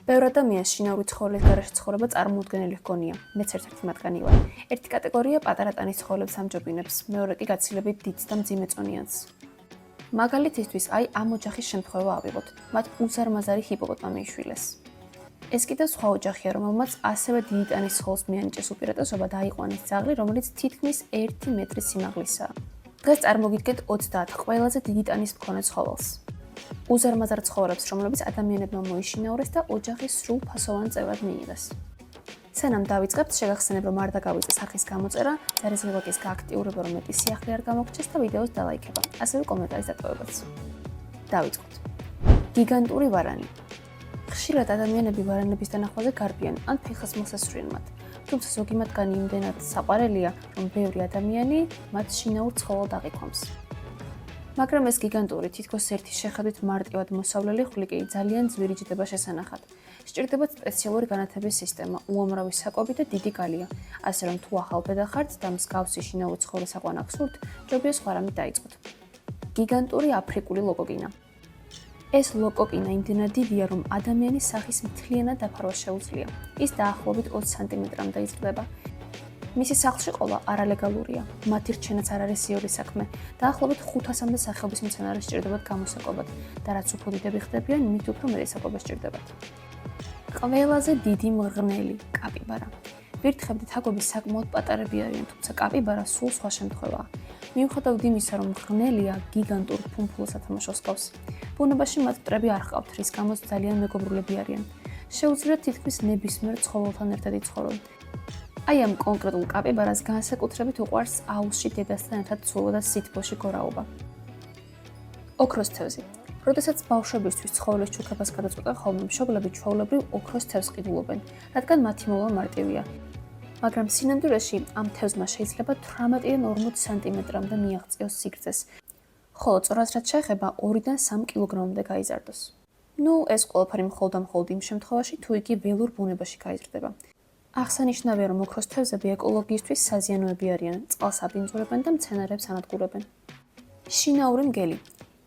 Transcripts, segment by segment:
ბევრ ადამიანს შინაური ცხოველის გარეშე ცხოვრება წარმოუდგენელი ჰგონია. მეც ერთ-ერთი მათგანი ვარ. ერთი კატეგორია პატარა ტანის ცხოველებს ამჯობინებს, მეორე კი გაცილებით დიდს და მძიმე წონიანს. მაგალითისთვის, ამ ოჯახის შემთხვევა ავიღოთ. მათ უზარმაზარი ჰიპოპოტამი იშვილეს. ეს კიდევ სხვა ოჯახია, რომელმაც ასევე დიდი ტანის ცხოველს მიანიჭეს უპირატესობა და აიყვანეს ძაღლი, რომელიც თითქმის 1 მეტრის სიმაღლისაა. დღეს წარმოგიდგენთ 30 ყველაზე დიდი ტანის მქონე ცხოველს. უზარმაზარ ცხოველებს, რომლებიც ადამიანებმა მოიშინაურეს და ოჯახის სრულ ფასოვან წევრად მიიღეს. სანამ დავიწყებთ, შეგახსენებ, რომ არ დაგავიწყდეს სახის გამოწერა, ზარიზ ლайკის გააქტიურება, რომ მეტი სიახლე არ გამოგჩეს და ვიდეოს დალაიქება, ასევე კომენტარის დატოვებაც. დავიწყოთ. გიგანტური ვარანი. ხშირად ადამიანები ვარანების დანახვაზე გარბიან ან ფეხას მოსასვლიან მათ. თუმცა ზოგი მათგანი იმდენად საყვარელია, რომ ბევრი ადამიანი მათ შინაურ ცხოველად აღიქვამს. მაგრამ ეს გიგანტური, თითქოს ერთი შეხედვით მარტივად მოსავლელი ხვლიკი ძალიან ძვირი ჯდება შესანახად. სჭირდებათ სპეციალური განათების სისტემა, უამრავი საკვები და დიდი გალია, ასე რომ თუ ახალ ბედა ხართ და მსგავსი შინაური ცხოველის აყვანა გსურთ, ჯობია სხვა რამით დაიწყოთ. გიგანტური აფრიკული ლოკოკინა. ეს ლოკოკინა იმდენად დიდია, რომ ადამიანის სახის მთლიანად დაფარვა შეუძლია. ის დაახლოებით 20 სანტიმეტრამდე იზრდება. მისი სახლში ყოლა არალეგალურია. მათი რჩენაც არ არის იური საქმე. დაახლოებით 500-მდე სახეობის მცენარე სჭირდებათ გამოსაკვებად და რაც უფრო დიდები ხდებიან, მით უფრო მეტი საკვები სჭირდებათ. ყველაზე დიდი მღრღნელი კაპიბარა. ვირთხებდით აკვები საკმაოდ პატარები არიან, თუმცა კაპიბარა სულ სხვა შემთხვევაა. მიუხედავად იმისა, რომ მღრღნელია, გიგანტურ ფუმფულს ათამაშოს გავს. ბუნებაში მათ მტრები არ ჰყავთ, რის გამოც ძალიან მეგობრულები არიან. შეუძლიათ თითქმის ნებისმიერ ცხოველთან ერთად იცხოვრონ. ამ კონკრეტულ კაპიბარას განსაკუთრებით უყვარს აუზში დედასთან ერთად ცურვა და სითბოში გორაობა. ოქროს თევზი. როდესაც ბავშვებისთვის ცხოველის ჩუქებას გადაწყვეტენ ხოლმე, მშობლები ჩვეულებრივ ოქროს თევზს ყიდულობენ, რადგან მათი მოვლა მარტივია. მაგრამ სინამდვილეში ამ თევზმა შეიძლება 18-დან 40 სანტიმეტრამდე მიაღწიოს სიგრძეს, ხოლო წორას რაც შეეხება 2-დან 3 კილოგრამამდე გაიზარდოს. ეს ყველაფერი მხოლოდ იმ შემთხვევაში, თუ იგი ველურ ბუნებაში გაიზრდება. აღსანიშნავია, რომ ოქროს თევზები ეკოლოგიისთვის საზიანოები არიან, წყალს აბინძურებენ და მცენარეებს ანადგურებენ. შინაური მგელი.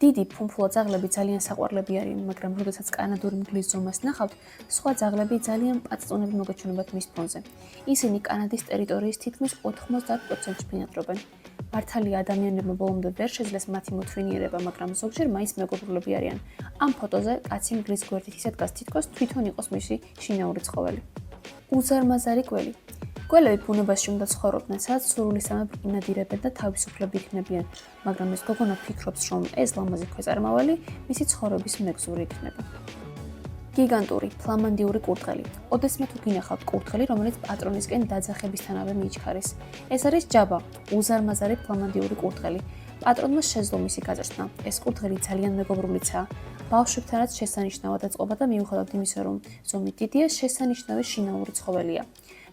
დიდი ფუმფულა ძაღლები ძალიან საყვარლები არიან, მაგრამ როდესაც კანადური მგლის ზომას ნახავთ, სხვა ძაღლები ძალიან პაწწუნები მოგეჩვენებათ მის ფონზე. ისინი კანადის ტერიტორიის თითქმის 90%-ში ბინადრობენ. მართალია ადამიანებმა ბოლომდე ვერ შეძლეს მათი მოთვინიერება, მაგრამ ზოგჯერ მაინც მეგობრულები არიან. ამ ფოტოზე კაცი მგლის გვერდით ისე დგას, თითქოს თვითონ იყოს მისი შინაური ცხოველი. უზარმაზარი გველი. გველები ბუნებაში უნდა ცხოვრობდნენ, სადაც სურვილისამებრ ინადირებენ და თავისუფლები იქნებიან, მაგრამ ეს გოგონა ფიქრობს, რომ ეს ლამაზი ქვეწარმავალი მისი ცხოვრების მეგზური იქნება. გიგანტური, ფლამანდიური კურდღელი. ოდესმე თუ გინახავთ კურდღელი, რომელიც პატრონისკენ დაძახებისთანავე მიიჩქარის. ეს არის ჯაბა, უზარმაზარი ფლამანდიური კურდღელი. პატრონმა შეძლო მისი გაძარცვა. ეს კურდღელი ძალიან მეგობრულიცაა. ბავშვებთანაც შესანიშნავად ეწყობა და მიუხედავად იმისა, რომ ზომით დიდია, შესანიშნავი შინაური ცხოველია.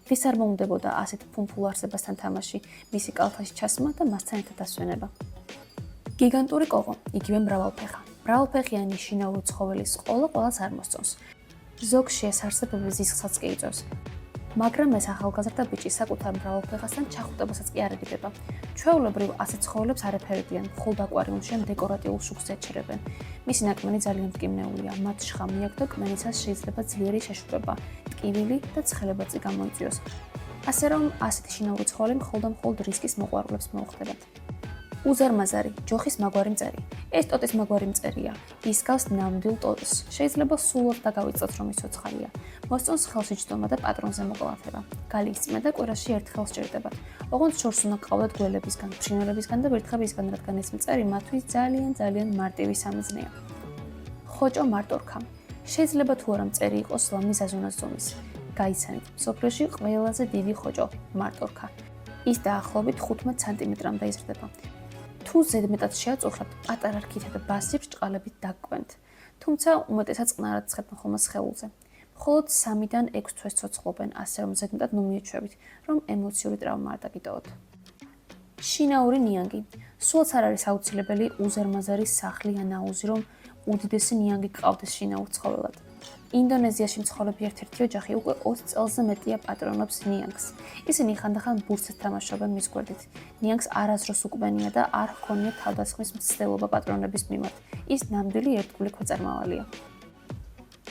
ვის არ მოუნდებოდა ასეთ ფუმფულ არსებასთან თამაში, მისი კალთაში ჩასმა და მასთან ერთად დასვენება. გიგანტური კოღო, იგივე მრავალფეხა. მრავალფეხიანი შინაური ცხოველის ყოლა ყველას არ მოსწონს. ზოგში ეს არსებები ზისხსაც კი იწვევს. მაგრამ ეს ახალგაზრდა ბიჭი საკუთარ მრავალფეხასთან ჩახუტებასაც კი არ ედიბება. ჩვეულებრივ ასეთ ცხოველებს არ ეფერებიან, მხოლოდ აკვარიუმში ან დეკორატიულ შუქს ეჩერებენ. მისი ნაკმენი ძალიან მტკივნეულია, მათ შხამი აქვს და კმენისას შეიძლება ძლიერი შეშუპება, ტკივილი და ცხელებაც გამოიწვიოს. ასე რომ ასეთი შინაური ცხოველი მხოლოდ რისკის მოყვარულებს მოუხდებათ. უზარმაზარი, ჯოხის მაგვარი მწერი. ეს ტოტის მაგვარი მწერია. ის გავს ნამდვილ ტოტს. შეიძლება სულად დაგავიწყოთ, რომ ის ცოცხალია. მოსწონს ხელში ჯდომა და პატრონზე მოკოლათება. გალის წმე და კვირაში ერთხელ სჭირდებათ. ოღონდ შორს უნდა ყავდათ გველებისგან, ფრინველებისგან და ვერთხებისგან, რადგან ეს მწერი მათთვის ძალიან მარტივი სამიზნეა. ხოჭო მარტორქა. შეიძლება თუ არა მწერი იყოს ლამის აზონას ზომის. გაიცანით, მსოფლიოში ყველაზე დიდი ხოჭო მარტორქა. ის დაახლოებით 15 სანტიმეტრამდე იზრდება. თუ ზედმეტად შეაწუხრებთ, პატარა რქითა და ბასი ბრჭყალებით დაგკვენთ. თუმცა უმეტესად წყნარად ცხებენ ხოლმე სხეულზე. მხოლოდ 3-დან 6 თვეს ცოცხლობენ, ასე რომ ზედმეტად მიეჩვევით, რომ ემოციური ტრავმა არ დაგიტოვოთ. შინაური ნიანგი. სულაც არ არის აუცილებელი უზარმაზარი სახლი ან აუზი, რომ უდიდესი ნიანგი გყავდეს შინაურ ცხოველად. ინდონეზიაში მცხოვრები ერთ-ერთი ოჯახი უკვე 20 წელზე მეტია პატრონობს ნიანგს. ისინი ხანდახან ბურსად თამაშობენ მის გვერდით. ნიანგს არასდროს უკბენია და არ ჰქონია თავდასხმის მცდელობა პატრონების მიმართ. ის ნამდვილი ერთგული ქვეწარმავალია.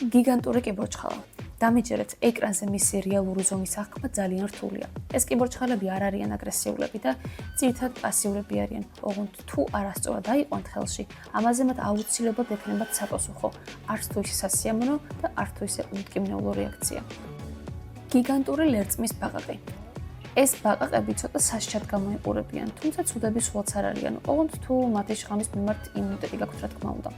გიგანტური კიბორჩხალა. დამიჯერეთ, ეკრანზე მისი რეალური ზომის აღქმა ძალიან რთულია. ეს კიბორჩხალები არ არიან აგრესიულები და ძირითადად პასიურები არიან. ოღონდ თუ არასწორად აიყვანთ ხელში, ამაზე მათ აუცილებლად ექნებათ საპასუხო, არც თუ ისე სასიამოვნო და არც თუ ისე უმტკივნეულო რეაქცია. გიგანტური ლერწმის ბაყაყი. ეს ბაყაყები ცოტა სასჯად გამოიყურებიან, თუმცა ცუდები სულაც არ არიან, ოღონდ თუ მათი შხამის მიმართ იმუნიტეტი გაქვთ, რა თქმა უნდა.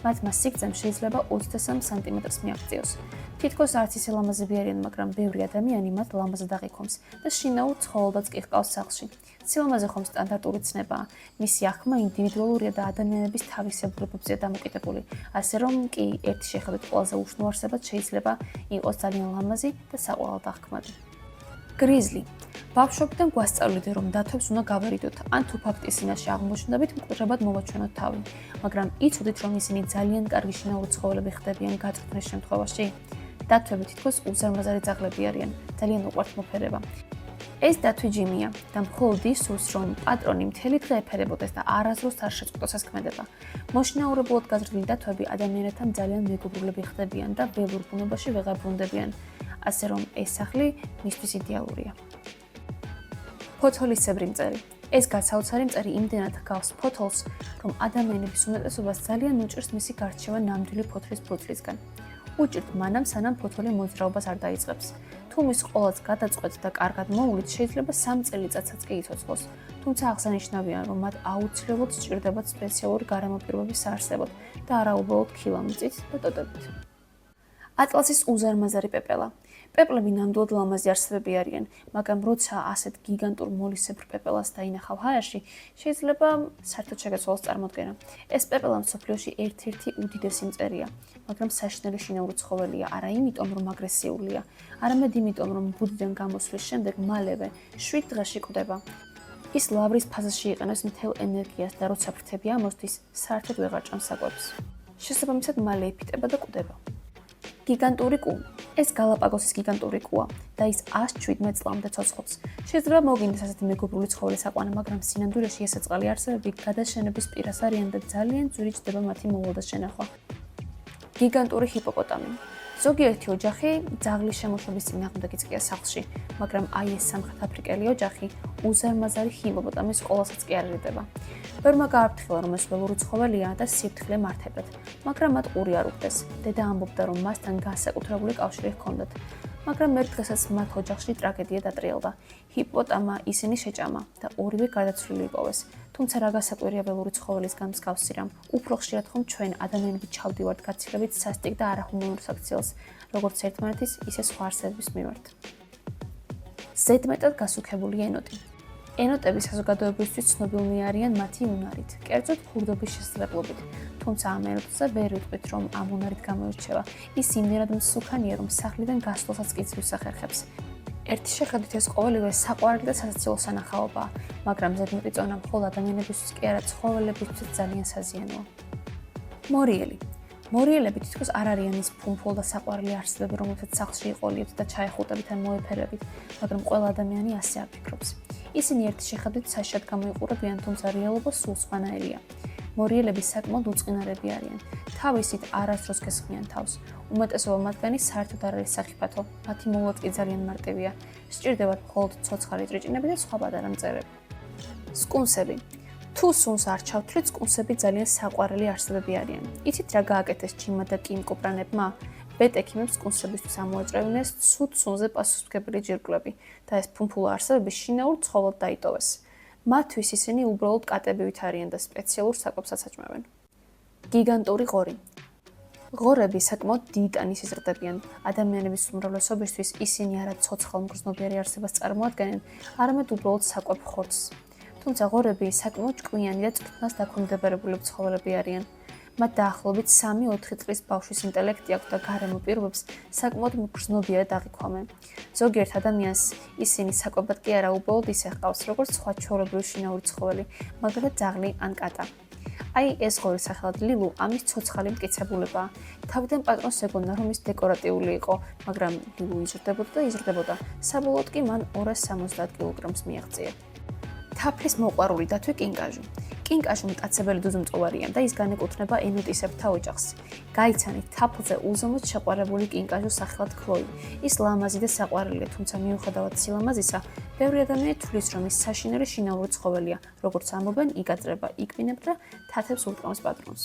მათმა სიგრძემ შეიძლება 23 სანტიმეტრს მიაღწიოს. თითქოს არც ისე ლამაზები არიან, მაგრამ ბევრი ადამიანი მათ ლამაზად აღიქვამს და შინაურ ცხოველბაც კი ჰყავს სახლში. სილამაზე ხომ სტანდარტული ცნებაა. მისი აღქმა ინდივიდუალურია და ადამიანების თავისებურებებზეა დამოკიდებული, ასე რომ კი ერთი შეხედვით ყველაზე უშნო არსებად შეიძლება იყოს ძალიან ლამაზი და საყვარელად აღქმადი. გრიზლი. ბავშვობიდან გვასწავლიდა, რომ დათვებს უნდა გავარიდოთ, ან თუ ფაქტის წინაშე აღმოჩნდებით, მკვდრებად მოვაჩვენოთ თავი, მაგრამ იცოდით, რომ ისინი ძალიან კარგი შინაური ცხოველები ხდებიან გაწვრთნის შემთხვევაში? დათვები თითქოს უზარმაზარი ძაღლები არიან, ძალიან უყვართ მოფერება. ეს დათვი ჯიმია და მხოლოდ ის სურს, რომ პატრონი მთელი დღე ეფერებოდეს და არასდროს არ შეწყვეტოს ქმედება. მოშინაურებულად გაზრდილი დათვები ადამიანებთან ძალიან მეგობრულები ხდებიან და ველურ ბუნებაში ვეღარ ბრუნდებიან, ასე რომ ეს სახლი მისთვის იდეალურია. ფოთოლისებრი მწერი. ეს გასაოცარი მწერი იმდენად ჰგავს ფოთოლს, რომ ადამიანების უმეტესობას ძალიან უჭირს მისი გარჩევა ნამდვილი ფოთლის ფოთლისგან. უჭირთ მანამ, სანამ ფოთოლი მოძრაობას არ დაიწყებს. თუ მის ყოლაც გადაწყვეტთ და კარგად მოულით, შეიძლება 3 წელიწადსაც კი იცოცხლოს. თუმცა აღსანიშნავია, რომ მათ აუცილებლად სჭირდებათ სპეციალური გარემო საარსებოდ და არა უბრალოდ ქილამიწით და ტოტებით. ატლასის უზარმაზარი პეპელა. პეპლები ნამდვილად ლამაზი არსებები არიან, მაგრამ როცა ასეთ გიგანტურ მოლისებრ პეპელას დაინახავ ჰაერში, შეიძლება საერთოდ შეგეცვალოს წარმოდგენა. ეს პეპელა მსოფლიოში ერთ-ერთი უდიდესი მწერია, მაგრამ საშინელი შინაური ცხოველია, არა იმიტომ, რომ აგრესიულია, არამედ იმიტომ, რომ ბუდიდან გამოსვლის შემდეგ მალევე 7 დღეში კვდება. ის ლავრის ფაზაში იყენებს მთელ ენერგიას და როცა ფრთები ამოსდის, საერთოდ ვეღარ ჭამს საკვებს. შესაბამისად მალე იფიტება და კვდება. გიგანტური კუ. ეს გალაპაგოსის გიგანტური კუა და ის 117 წლამდე ცოცხლობს. შეიძლება მოგინდეს ასეთი მეგობრული ცხოველის აყვანა, მაგრამ სინამდვილეში ეს წყალი არსებები გადაშენების პირას არიან და ძალიან ძვირი ჩდება მათი მოვლდა შენახვა. გიგანტური ჰიპოპოტამი. ზოგიერთი ოჯახი ძაღლის შემოშობის წინააღმდეგიც კი სახლში, მაგრამ აი ეს სამხრეთ აფრიკელი ოჯახი უზარმაზარი ჰიპოპოტამის ყოლასაც კი არ ერიდება. ბევრმა გააფრთხილა, რომ ეს ველური ცხოველია და სიფრთხილე მართებდათ, მაგრამ მათ ყური არ უხდეს. დედა ამბობდა, რომ მასთან განსაკუთრებული კავშირი ჰქონდათ, მაგრამ ერთ დღესაც მათ ოჯახში ტრაგედია დატრიალდა. ჰიპოპოტამა ისინი შეჭამა და ორივე გარდაცვლილი იპოვეს. თუმცა რა გასაკვირია ველური ცხოველისგან მსგავსი რამ, უფრო ხშირად ხომ ჩვენ ადამიანები ჩავდივართ გაცილებით სასტიკ და არაჰუმანურ საქციელს, როგორც ერთმანეთის, ისე სხვა არსებების მიმართ. ზედმეტად გასუქებული ენოტი. ენოტები საზოგადოებისთვის ცნობილნი არიან მათი უნარით, კერძოდ ხურდობის შესაძლებლობით. თუმცა ამ ენოტზე ვერ ვიტყვით, რომ ამ უნარით გამოირჩევა. ის იმდენად მსუქანია, რომ სახლიდან გასვლასაც კი ძვირს ახერხებს. ერთი შეხედვით ეს ყოველივე საყვარელი და სასაცილო სანახაობაა, მაგრამ ზედმეტი წონა მხოლოდ ადამიანებისთვის კი არა, ცხოველებისთვის ძალიან საზიანოა. მორიელი. მორიელები თითქოს არ არიან ის ფუმფულ და საყვარელი არსებები, რომელთაც სახლში იყოლიებთ და ჩაეხუტებით ან მოეფერებით, მაგრამ ყველა ადამიანი ასე არ ფიქრობს. ისინი ერთი შეხედვით სასჯად გამოიყურებიან, თუმცა რეალობა სულ სხვანაირია. მორიელები საკმაოდ უწყინარები არიან. თავისით არასდროს გესხმიან თავს. უმეტესობა მათგანი საერთოდ არ არის სახიფათო, მათი მოვლაც კი ძალიან მარტივია. სჭირდებათ მხოლოდ ცოცხალი ჭრიჭინები და სხვა პატარა მწერები. სკუნსები. თუ სუნს არ ჩავთვლით, სკუნსები ძალიან საყვარელი არსებები არიან. იცით რა გააკეთეს ჯიმმა და კიმ კოპრანებმა? ბეტ-ექიმებს სკუნსებისთვის ამოაწევინეს ცუდ სუნზე პასუხისმგებელი ჯირკვლები და ეს ფუმფულა არსებები შინაურ ცხოველად დაიტოვეს. მათთვის ისინი უბრალოდ კატებივით არიან და სპეციალურ საკვებსაც აჭმევენ. გიგანტური ღორი. ღორები საკმაოდ დიდი ტანის იზრდებიან. ადამიანების უმრავლესობისთვის ისინი არა ცოცხალ მგრძნობიარე არსებას წარმოადგენენ, არამედ უბრალოდ საკვებ ხორცს. თუმცა ღორები საკმაოდ ჭკვიანი და წვრთნას დაქვემდებარებული ცხოველები არიან. მათ დაახლოებით 3-4 წლის ბავშვის ინტელექტი აქვს და გარემო პირობებს საკმაოდ მგრძნობიარად აღიქვამენ. ზოგიერთ ადამიანს ისინი საკვებად კი არა უბრალოდ ისე ჰყავს, როგორც სხვა ჩვეულებრივი შინაური ცხოველი, მაგალითად ძაღლი ან კატა. აი ეს ღორი სახელად ლილუ ამის ცოცხალი მტკიცებულებაა. თავიდან პატრონს ეგონა, რომ ის დეკორატიული იყო, მაგრამ ლილუ იზრდებოდა. საბოლოოდ კი მან 270 კილოგრამს მიაღწია. თაფლის მოყვარული დათვი კინკაჟუ. კინკაჟუ მტაცებელი ძუძუმწოვარია და ის განეკუთვნება ენოტისებრთა ოჯახს. გაიცანით თაფლზე უზომოდ შეყვარებული კინკაჟუს სახელად ქლოი. ის ლამაზი და საყვარელია, თუმცა მიუხედავად სილამაზისა, ბევრი ადამიანი თვლის, რომ ის საშინელი შინაური ცხოველია, როგორც ამბობენ, იკაწრება, იკვინებს და თათებს ურტყამს პატრონს.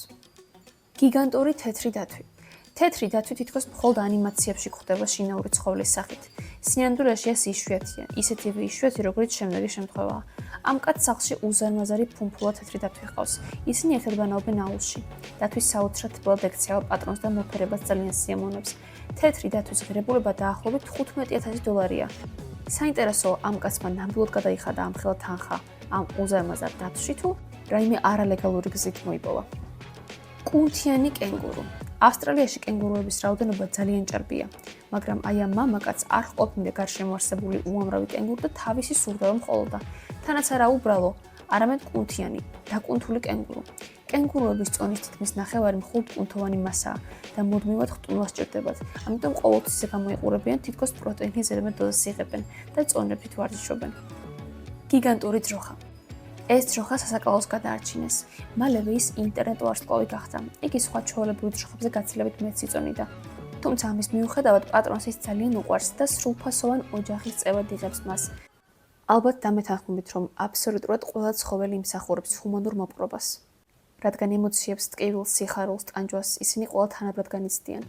გიგანტური თეთრი დათვი. თეთრი დათვი თითქოს მხოლოდ ანიმაციებში გვხვდება შინაური ცხოველის სახით. სინამდვილეში ეს იშვიათია, ისეთივე იშვიათი, როგორც შემდეგი შემთხვევაა. ამ კაც სახლში უზარმაზარი ფუმფულა თეთრი დათვი ჰყავს. ისინი ერთად ბანაობენ აუზში. დათვის საოცრად თბილად ექცევა პატრონს და მოფერებას ძალიან სიამოვნებს. თეთრი დათვის ღირებულება დაახლოებით $15,000-ია. საინტერესოა, ამ კაცმა ნამდვილად გადაიხადა ამხელა თანხა ამ უზარმაზარ დათვში თუ რაიმე არალეგალური გზით მოიპოვა. კუნთიანი კენგურუ. ავსტრალიაში კენგურუების რაოდენობა ძალიან ჭარბია, მაგრამ აი ამ მამაკაც არ ყოფნიდა გარშემო არსებული უამრავი კენგურუ და თავისი სურდა რომ ყოლოდა. თანაც არა უბრალო, არამედ კუნთიანი, დაკუნთული კენგურუ. კენგურუების წონის თითქმის ნახევარი მხოლოდ კუნთოვანი მასაა და მუდმივად ხტუნვას სჭირდებათ. ამიტომ ყოველთვის ისე გამოიყურებიან, თითქოს პროტეინის ზედმეტ დოზას იღებენ და წონებით ვარჯიშობენ. გიგანტური ძროხა. ეს ძროხა სასაკალოს გადაარჩინეს. მალევე ის ინტერნეტ ვარსკვლავი გახდა. იგი სხვა ჩვეულებრივ ძროხებზე გაცილებით მეტს იწონიდა. თუმცა ამის მიუხედავად პატრონს ის ძალიან უყვარს და სრულფასოვან ოჯახის წევრად იღებს მას. ალბათ დამეთანხმებით, რომ აბსოლუტურად ყველა ცხოველი იმსახურებს ჰუმანურ მოპყრობას. რადგან ემოციებს, ტკივილს, სიხარულს, ტანჯვას ისინი ყველა თანაბრად განიცდიან.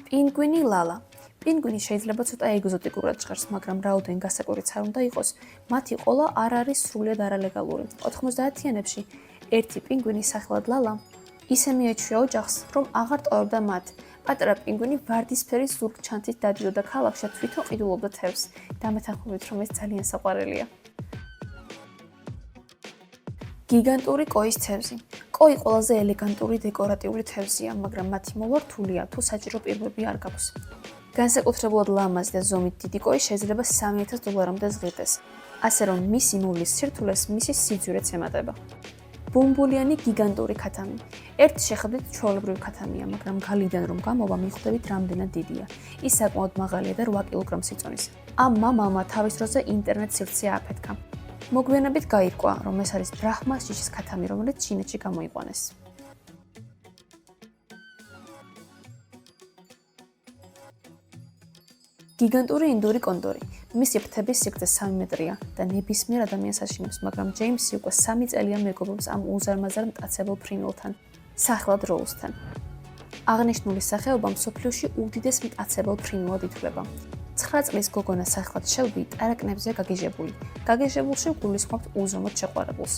პინგვინი ლალა. პინგვინი შეიძლება ცოტა ეგზოტიკურად ჟღერს, მაგრამ რაოდენ გასაკვირიც არ უნდა იყოს, მათი ყოლა არ არის სრულიად არალეგალური. 90-იანებში ერთი პინგვინი სახელად ლალა ისე მიეჩვია ოჯახს, რომ აღარ ტოვებდა მათ. პატარა პინგვინი ვარდისფერი ზურგ ჩანთით დადიოდა ქალაქში თვითონ ყიდულობდა თევზს. დამეთანხმებით, რომ ეს ძალიან საყვარელია. გიგანტური კოის თევზი. კოი ყველაზე ელეგანტური დეკორატიული თევზია, მაგრამ მათი მოვა რთულია, თუ საჭირო პირობები არ გაქვს. განსაკუთრებულად ლამაზი და ზომით დიდი კოი შეიძლება $3,000-მდე ზღირდეს, ასე რომ მისი მოვლის სირთულეს მისი სიძვირეც ემატება. ბუმბულიანი გიგანტური ქათამი. ერთ შეხედვით ჩვეულებრივი ქათამია, მაგრამ გალიდან რომ გამოვა, მიხვდებით რამდენად დიდია. ის საკმაოდ მაღალია და 8 კილოგრამს იწონის. ამ მამალმა თავის დროზე ინტერნეტ სივრცე აფეთქა. მოგვიანებით გაირკვა, რომ ეს არის ბრაჰმას ჯიშის ქათამი, რომელიც ჩინეთში გამოიყვანეს. გიგანტური ინდური კონდორი. მისი ფრთების სიგრძე 3 მეტრია და ნებისმიერ ადამიანს აშინებს, მაგრამ ჯეიმსი უკვე 3 წელია მეგობრობს ამ უზარმაზარ მტაცებელ ფრინველთან, სახელად როუსთან. აღნიშნული სახეობა მსოფლიოში უდიდეს მტაცებელ ფრინველად ითვლება. 9 წლის გოგონა სახელად შელბი ტარაკნებზეა გაგიჟებული. გაგიჟებულში გულისხმობთ უზომოდ შეყვარებულს.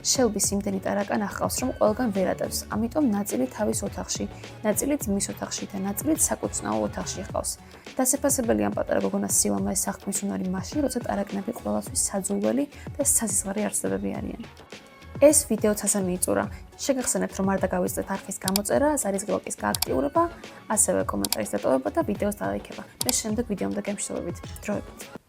შელბის იმდენი ტარაკანა ჰყავს, რომ ყველგან ვერ ატევს, ამიტომ ნაწილი თავის ოთახში, ნაწილი ძმის ოთახში და ნაწილი საკუცნაო ოთახში ჰყავს. დასაფასებელი ამ პატარა გოგონას სილამაზის აღქმის უნარი მაშინ, როცა ტარაკნები ყველასთვის საძულველი და საზღვარი არსებები არიან. ეს ვიდეოც ასე მიიწურა. შეგახსენებთ, რომ არ დაგავიწყდეთ არხის გამოწერა, ზარის გლოკის გააქტიურება, ასევე კომენტარის დატოვება და ვიდეოს დალაიქება. მე შემდეგ ვიდეომდე გემშვიდობებით. დროებით.